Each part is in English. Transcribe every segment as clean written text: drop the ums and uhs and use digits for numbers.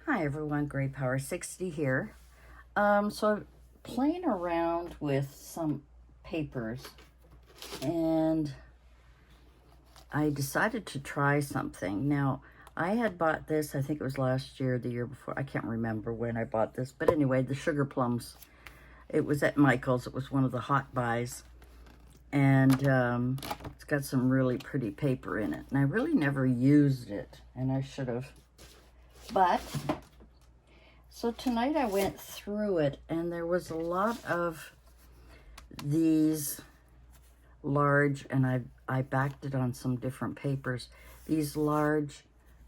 Hi everyone, Great Power 60 here. So I'm playing around with some papers and I decided to try something. Now, I had bought this, I think it was last year, the year before. I can't remember when I bought this, but anyway, the sugar plums. It was at Michael's. It was one of the hot buys. And it's got some really pretty paper in it. And I really never used it, and I should have. But so tonight I went through it, and there was a lot of these large, and I backed it on some different papers, these large,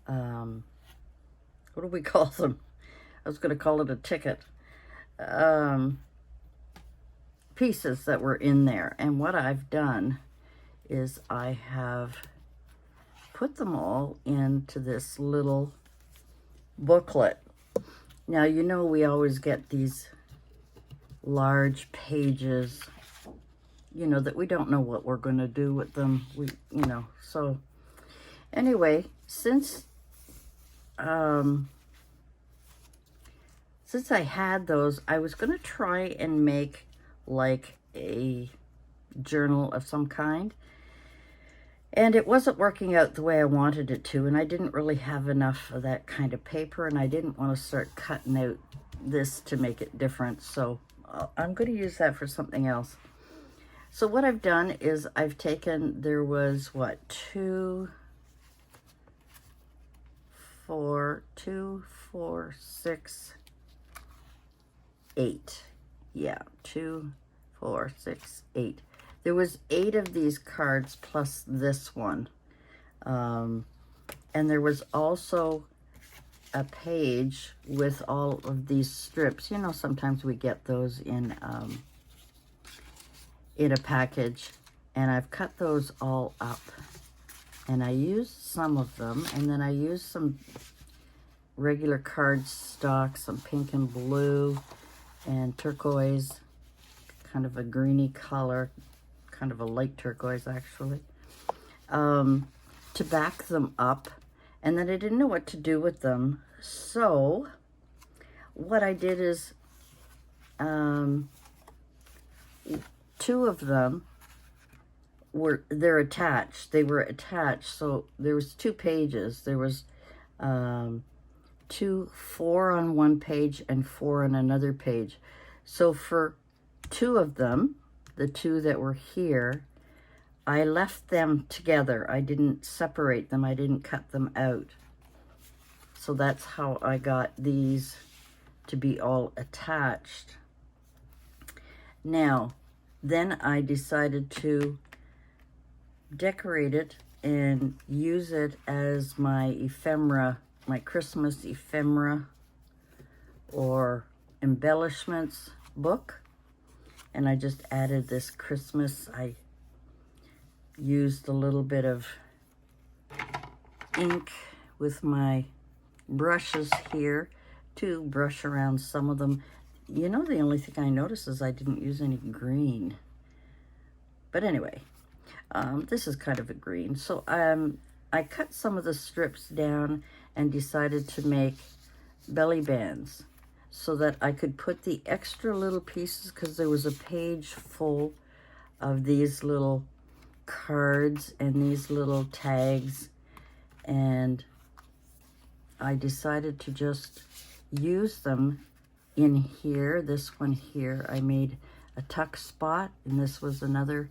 what do we call them? I was going to call it a ticket, pieces that were in there. And what I've done is I have put them all into this little booklet. Now, you know, we always get these large pages, you know, that we don't know what we're going to do with them. So anyway, since I had those, I was going to try and make like a journal of some kind. And it wasn't working out the way I wanted it to, and I didn't really have enough of that kind of paper, and I didn't want to start cutting out this to make it different, so I'm going to use that for something else. So what I've done is I've taken, there was, what, 2, 4, 6, 8. Yeah, 2, 4, 6, 8. There was 8 of these cards plus this one. And there was also a page with all of these strips. You know, sometimes we get those in a package. And I've cut those all up. And I used some of them. And then I used some regular card stock, some pink and blue and turquoise, kind of a greeny color. Kind of a light turquoise, actually, to back them up. And then I didn't know what to do with them. So what I did is 2 of them they're attached. They were attached. So there was 2 pages. There was 4 on one page and 4 on another page. So for 2 of them, the 2 that were here, I left them together. I didn't separate them. I didn't cut them out. So that's how I got these to be all attached. Now, then I decided to decorate it and use it as my ephemera, my Christmas ephemera or embellishments book. And I just added this Christmas. I used a little bit of ink with my brushes here to brush around some of them. You know, the only thing I noticed is I didn't use any green. But anyway, this is kind of a green. So I cut some of the strips down and decided to make belly bands, so that I could put the extra little pieces, because there was a page full of these little cards and these little tags, and I decided to just use them in here. This one here, I made a tuck spot, and this was another,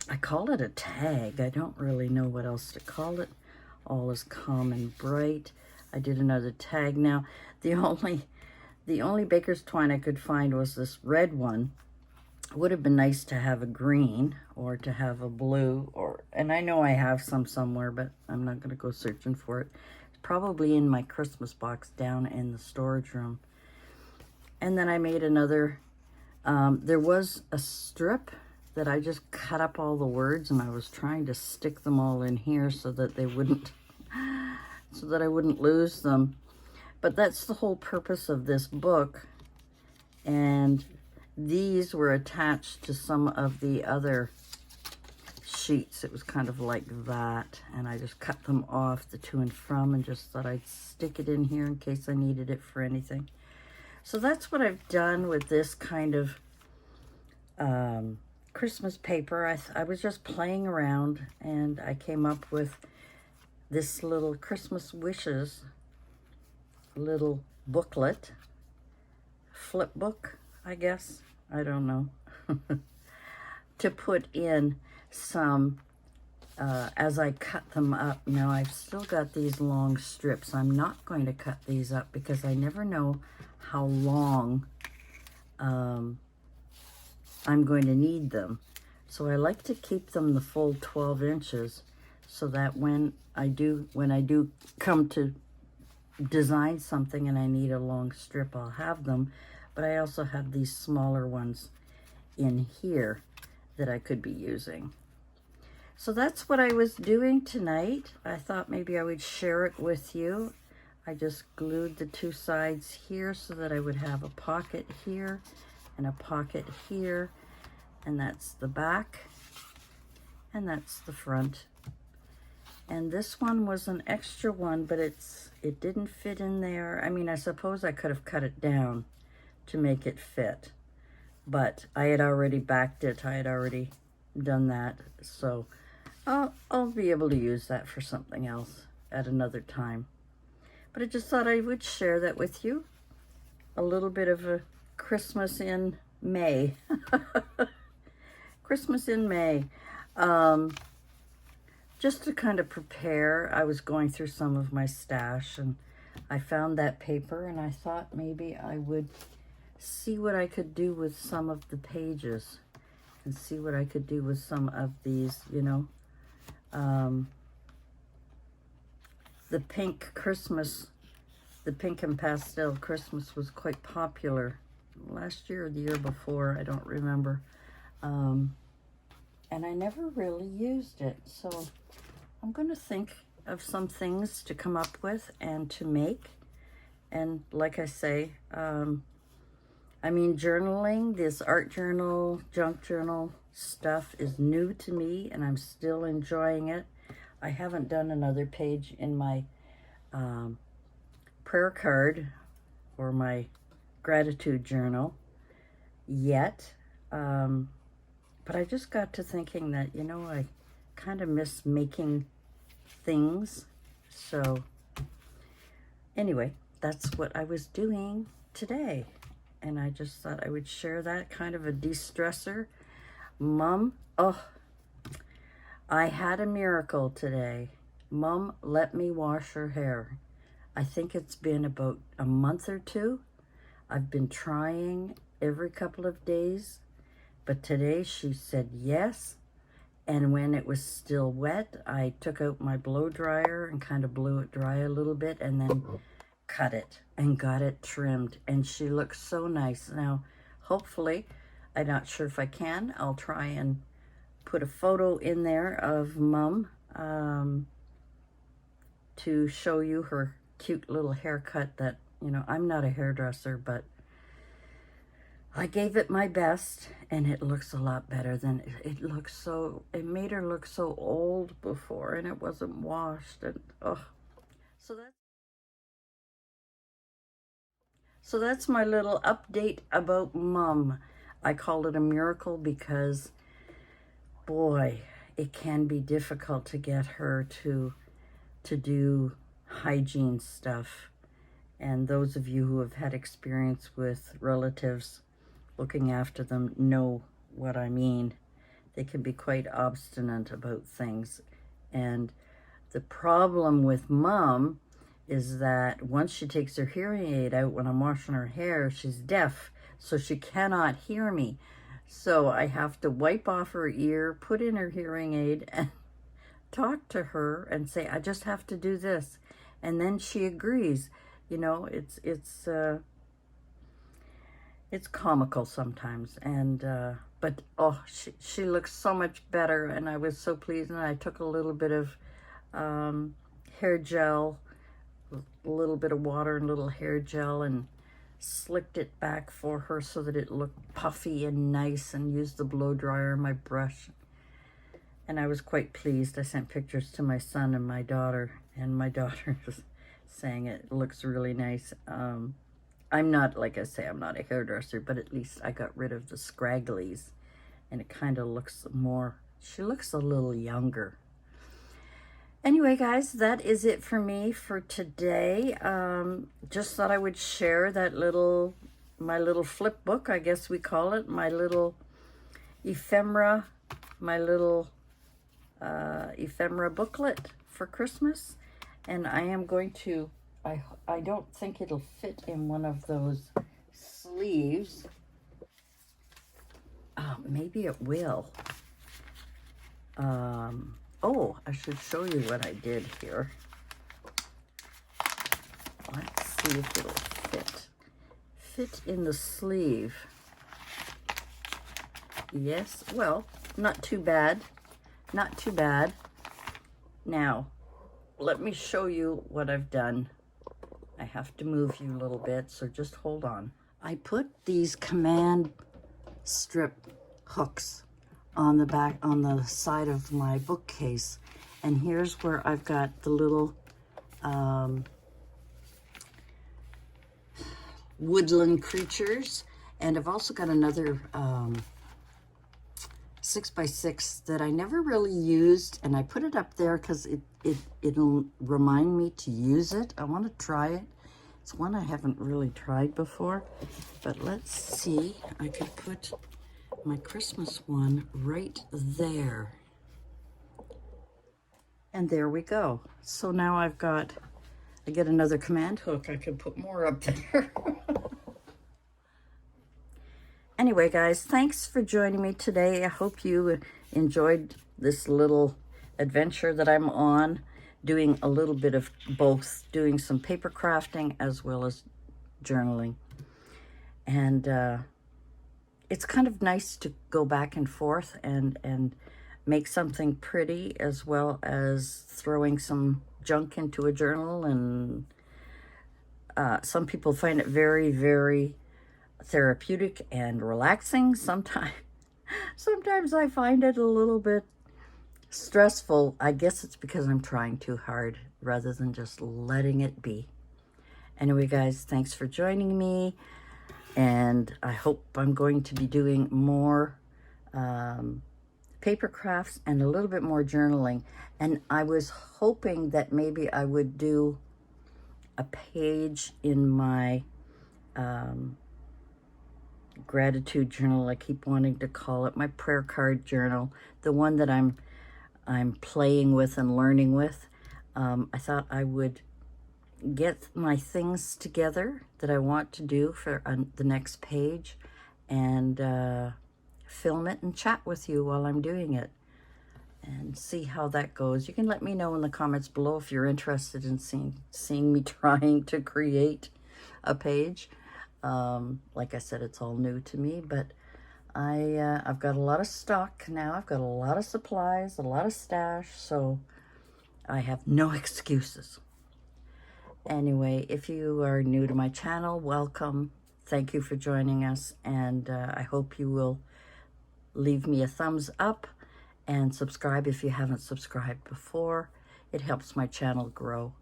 I call it a tag. I don't really know what else to call it. All is calm and bright. I did another tag. Now, the only baker's twine I could find was this red one. It would have been nice to have a green or to have a blue, and I know I have some somewhere, but I'm not going to go searching for it. It's probably in my Christmas box down in the storage room. And then I made another, there was a strip that I just cut up all the words, and I was trying to stick them all in here so that they wouldn't, so that I wouldn't lose them. But that's the whole purpose of this book. And these were attached to some of the other sheets. It was kind of like that, and I just cut them off, the to and from, and just thought I'd stick it in here in case I needed it for anything. So that's what I've done with this kind of Christmas paper. I was just playing around, and I came up with this little Christmas wishes little booklet, flip book, I guess. I don't know. To put in some, as I cut them up. Now I've still got these long strips. I'm not going to cut these up because I never know how long I'm going to need them. So I like to keep them the full 12 inches so that when I do come to design something and I need a long strip, I'll have them. But I also have these smaller ones in here that I could be using. So that's what I was doing tonight. I thought maybe I would share it with you. I just glued the two sides here so that I would have a pocket here and a pocket here, and that's the back and that's the front. And this one was an extra one, but it didn't fit in there. I mean, I suppose I could have cut it down to make it fit, but I had already backed it. I had already done that, so I'll be able to use that for something else at another time. But I just thought I would share that with you. A little bit of a Christmas in May. Christmas in May. Just to kind of prepare, I was going through some of my stash and I found that paper, and I thought maybe I would see what I could do with some of the pages and see what I could do with some of these, you know. The pink Christmas, the pink and pastel Christmas was quite popular last year or the year before, I don't remember. And I never really used it, so I'm going to think of some things to come up with and to make. And like I say, I mean, journaling, this art journal, junk journal stuff is new to me, and I'm still enjoying it. I haven't done another page in my prayer card or my gratitude journal yet. But I just got to thinking that, you know, I kind of miss making things. So anyway, that's what I was doing today. And I just thought I would share that, kind of a de-stressor. Mom, oh, I had a miracle today. Mom let me wash her hair. I think it's been about a month or two. I've been trying every couple of days, but today she said yes. And when it was still wet, I took out my blow dryer and kind of blew it dry a little bit and then cut it and got it trimmed. And she looks so nice. Now, hopefully, I'm not sure if I can, I'll try and put a photo in there of Mom to show you her cute little haircut that, you know, I'm not a hairdresser, but I gave it my best, and it looks a lot better than it looks. So it made her look so old before, and it wasn't washed, and oh. So that's my little update about Mom. I call it a miracle because, boy, it can be difficult to get her to do hygiene stuff. And those of you who have had experience with relatives looking after them know what I mean. They can be quite obstinate about things. And the problem with Mom is that once she takes her hearing aid out when I'm washing her hair, she's deaf, so she cannot hear me. So I have to wipe off her ear, put in her hearing aid, and talk to her and say, I just have to do this. And then she agrees. You know, it's comical sometimes, and but oh, she looks so much better, and I was so pleased. And I took a little bit of hair gel, a little bit of water and a little hair gel, and slicked it back for her so that it looked puffy and nice, and used the blow dryer and my brush. And I was quite pleased. I sent pictures to my son and my daughter is saying it looks really nice. I'm not, like I say, I'm not a hairdresser, but at least I got rid of the scragglies, and it kind of looks more, she looks a little younger. Anyway, guys, that is it for me for today. Just thought I would share that my little flip book, I guess we call it, my little ephemera, my little ephemera booklet for Christmas. And I am going to, I don't think it'll fit in one of those sleeves. Maybe it will. Oh, I should show you what I did here. Let's see if it'll fit in the sleeve. Yes, well, not too bad. Not too bad. Now, let me show you what I've done. I have to move you a little bit, so just hold on. I put these command strip hooks on the back, on the side of my bookcase. And here's where I've got the little woodland creatures. And I've also got another 6x6 that I never really used, and I put it up there because it'll remind me to use it. I want to try it. It's one I haven't really tried before, but let's see. I could put my Christmas one right there. And there we go. So now I get another command hook. I could put more up there. Anyway, guys, thanks for joining me today. I hope you enjoyed this little adventure that I'm on, doing a little bit of both, doing some paper crafting as well as journaling. And it's kind of nice to go back and forth and make something pretty, as well as throwing some junk into a journal. And some people find it very, very therapeutic and relaxing. Sometimes I find it a little bit stressful. I guess it's because I'm trying too hard rather than just letting it be. Anyway, guys, thanks for joining me, and I hope I'm going to be doing more paper crafts and a little bit more journaling. And I was hoping that maybe I would do a page in my gratitude journal. I keep wanting to call it my prayer card journal, the one that I'm playing with and learning with. I thought I would get my things together that I want to do for the next page, and film it and chat with you while I'm doing it and see how that goes. You can let me know in the comments below if you're interested in seeing me trying to create a page. Like I said, it's all new to me, but I've got a lot of stock now. I've got a lot of supplies, a lot of stash, so I have no excuses. Anyway, if you are new to my channel, welcome. Thank you for joining us, and I hope you will leave me a thumbs up and subscribe if you haven't subscribed before. It helps my channel grow,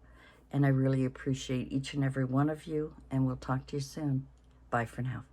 and I really appreciate each and every one of you, and we'll talk to you soon. Bye for now.